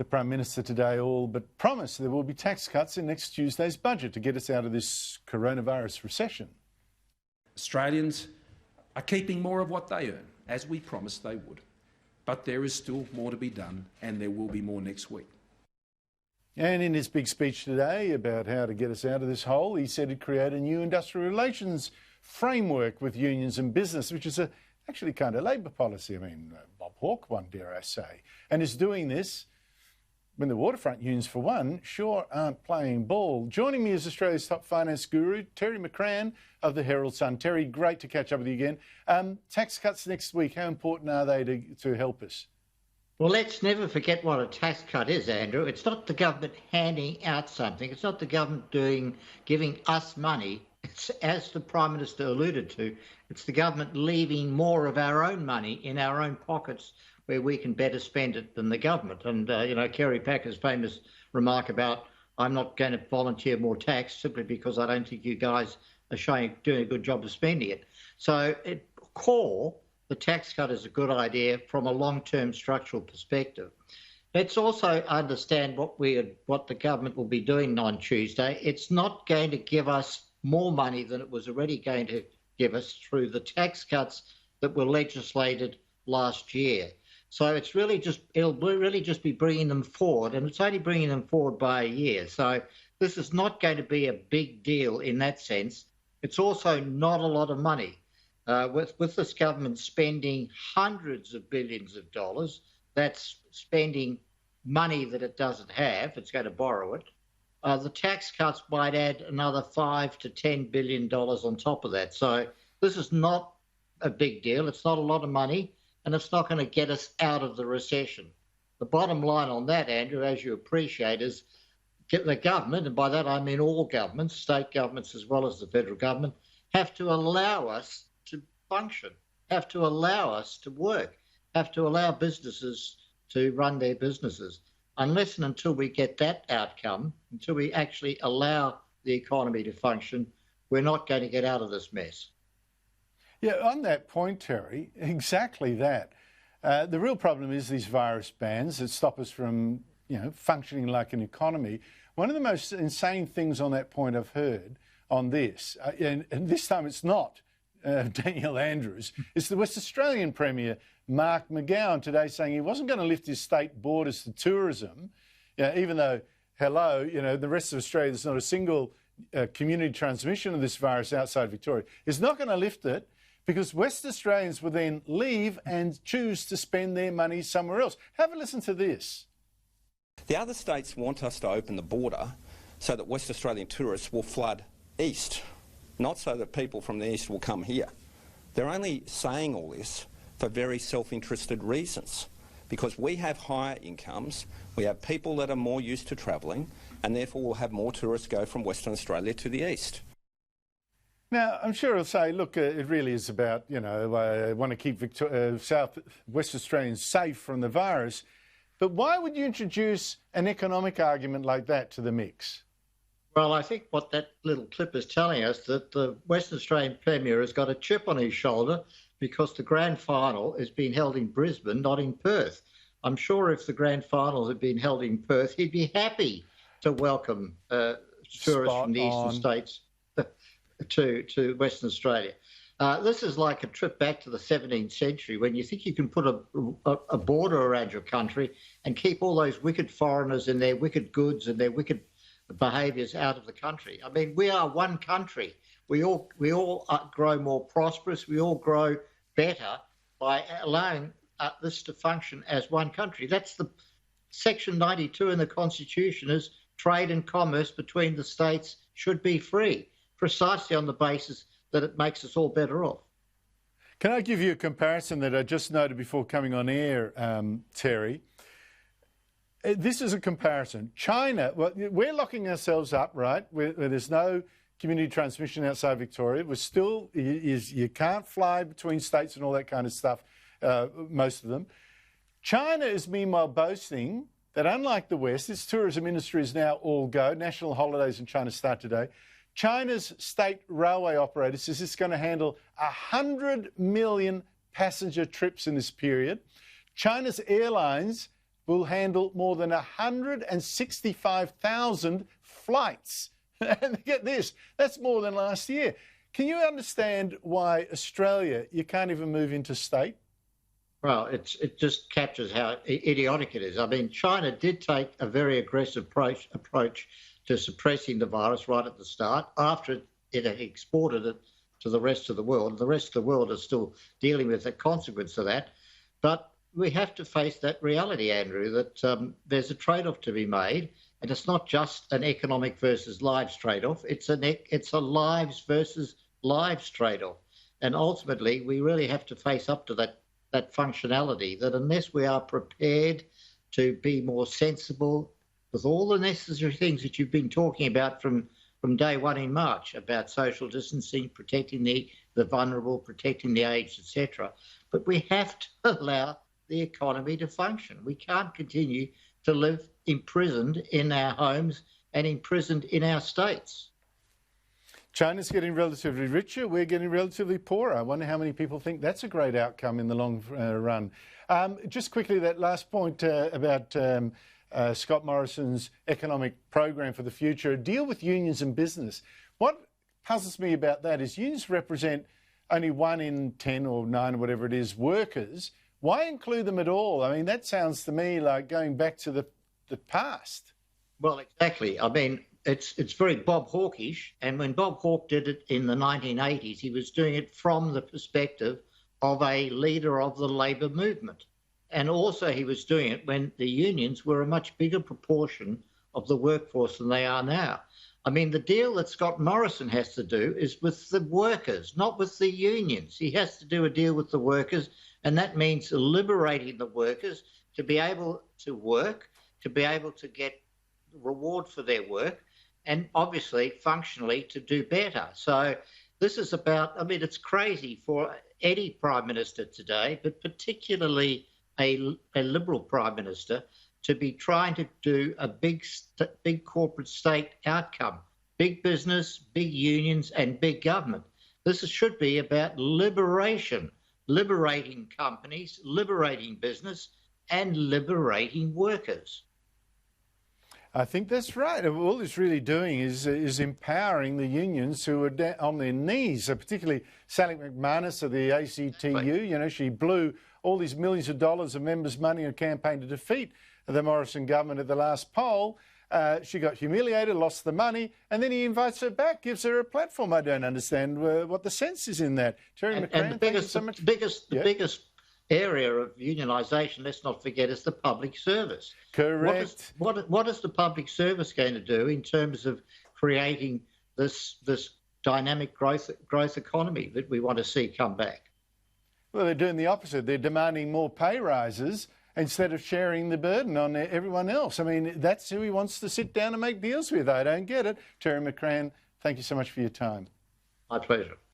The Prime Minister today all but promised there will be tax cuts in next Tuesday's budget to get us out of this coronavirus recession. Australians are keeping more of what they earn, as we promised they would. But there is still more to be done, and there will be more next week. And in his big speech today about how to get us out of this hole, he said he'd create a new industrial relations framework with unions and business, which is actually kind of Labor policy. I mean, Bob Hawke one, dare I say. And is doing this when the waterfront unions, for one, sure aren't playing ball. Joining me is Australia's top finance guru, Terry McCrann of the Herald Sun. Terry, great to catch up with you again. Tax cuts next week, how important are they to help us? Well, let's never forget what a tax cut is, Andrew. It's not the government handing out something. It's not the government giving us money. It's, as the Prime Minister alluded to, it's the government leaving more of our own money in our own pockets where we can better spend it than the government. And, Kerry Packer's famous remark about, I'm not going to volunteer more tax simply because I don't think you guys are doing a good job of spending it. So at core, the tax cut is a good idea from a long-term structural perspective. Let's also understand what the government will be doing on Tuesday. It's not going to give us more money than it was already going to give us through the tax cuts that were legislated last year. So it'll really just be bringing them forward, and it's only bringing them forward by a year. So this is not going to be a big deal in that sense. It's also not a lot of money. With this government spending hundreds of billions of dollars, that's spending money that it doesn't have, it's going to borrow it. The tax cuts might add another $5 to $10 billion on top of that. So this is not a big deal. It's not a lot of money, and it's not going to get us out of the recession. The bottom line on that, Andrew, as you appreciate, is the government, and by that I mean all governments, state governments as well as the federal government, have to allow us to function, have to allow us to work, have to allow businesses to run their businesses. Unless and until we get that outcome, until we actually allow the economy to function, we're not going to get out of this mess. Yeah, on that point, Terry, exactly that. The real problem is these virus bans that stop us from, functioning like an economy. One of the most insane things on that point I've heard on this, and this time it's not Daniel Andrews, it's the West Australian Premier, Mark McGowan, today saying he wasn't going to lift his state borders to tourism, even though, the rest of Australia, there's not a single community transmission of this virus outside Victoria. He's not going to lift it because West Australians will then leave and choose to spend their money somewhere else. Have a listen to this. The other states want us to open the border so that West Australian tourists will flood east, not so that people from the east will come here. They're only saying all this for very self-interested reasons, because we have higher incomes, we have people that are more used to travelling, and therefore we'll have more tourists go from Western Australia to the east. Now, I'm sure he'll say, look, it really is about, I want to keep West Australians safe from the virus. But why would you introduce an economic argument like that to the mix? Well, I think what that little clip is telling us, that the Western Australian Premier has got a chip on his shoulder because the grand final is being held in Brisbane, not in Perth. I'm sure if the grand final had been held in Perth, he'd be happy to welcome tourists from the eastern states to Western Australia. This is like a trip back to the 17th century when you think you can put a border around your country and keep all those wicked foreigners and their wicked goods and their wicked behaviours out of the country. I mean, we are one country. We all grow more prosperous. We all grow better by allowing this to function as one country. That's the Section 92 in the Constitution, is trade and commerce between the states should be free, precisely on the basis that it makes us all better off. Can I give you a comparison that I just noted before coming on air, Terry? This is a comparison. China, well, we're locking ourselves up, right, where there's no community transmission outside Victoria. We're still, you can't fly between states and all that kind of stuff, most of them. China is meanwhile boasting that unlike the West, its tourism industry is now all go. National holidays in China start today. China's state railway operator says it's going to handle 100 million passenger trips in this period. China's airlines will handle more than 165,000 flights. And get this, that's more than last year. Can you understand why Australia, you can't even move interstate? Well, it just captures how idiotic it is. I mean, China did take a very aggressive approach to suppressing the virus right at the start after it had exported it to the rest of the world. The rest of the world is still dealing with the consequence of that. But we have to face that reality, Andrew, that there's a trade-off to be made. And it's not just an economic versus lives trade-off. It's a lives versus lives trade-off. And ultimately, we really have to face up to that functionality, that unless we are prepared to be more sensible with all the necessary things that you've been talking about from day one in March, about social distancing, protecting the vulnerable, protecting the aged, etc. But we have to allow the economy to function. We can't continue to live imprisoned in our homes and imprisoned in our states. China's getting relatively richer, we're getting relatively poorer. I wonder how many people think that's a great outcome in the long run. Just quickly, that last point about Scott Morrison's economic program for the future, a deal with unions and business. What puzzles me about that is unions represent only 1 in 10 or 9 or whatever it is workers. Why include them at all? I mean, that sounds to me like going back to the past. Well, exactly. I mean, it's very Bob Hawkish, and when Bob Hawke did it in the 1980s, he was doing it from the perspective of a leader of the labour movement. And also he was doing it when the unions were a much bigger proportion of the workforce than they are now. I mean, the deal that Scott Morrison has to do is with the workers, not with the unions. He has to do a deal with the workers, and that means liberating the workers to be able to work, to be able to get reward for their work, and obviously functionally to do better. So this is about, I mean, it's crazy for any Prime Minister today, but particularly a Liberal Prime Minister, to be trying to do a big corporate state outcome, big business, big unions and big government. This should be about liberation, liberating companies, liberating business and liberating workers. I think that's right. All it's really doing is empowering the unions who are on their knees, particularly Sally McManus of the ACTU. You know, she blew all these millions of dollars of members' money in a campaign to defeat the Morrison government at the last poll. She got humiliated, lost the money, and then he invites her back, gives her a platform. I don't understand what the sense is in that. Terry McCrann, thank you so much. The biggest area of unionisation, let's not forget, is the public service. Correct. What is the public service going to do in terms of creating this dynamic growth economy that we want to see come back? Well, they're doing the opposite. They're demanding more pay rises instead of sharing the burden on everyone else. I mean, that's who he wants to sit down and make deals with. I don't get it. Terry McCrann, thank you so much for your time. My pleasure.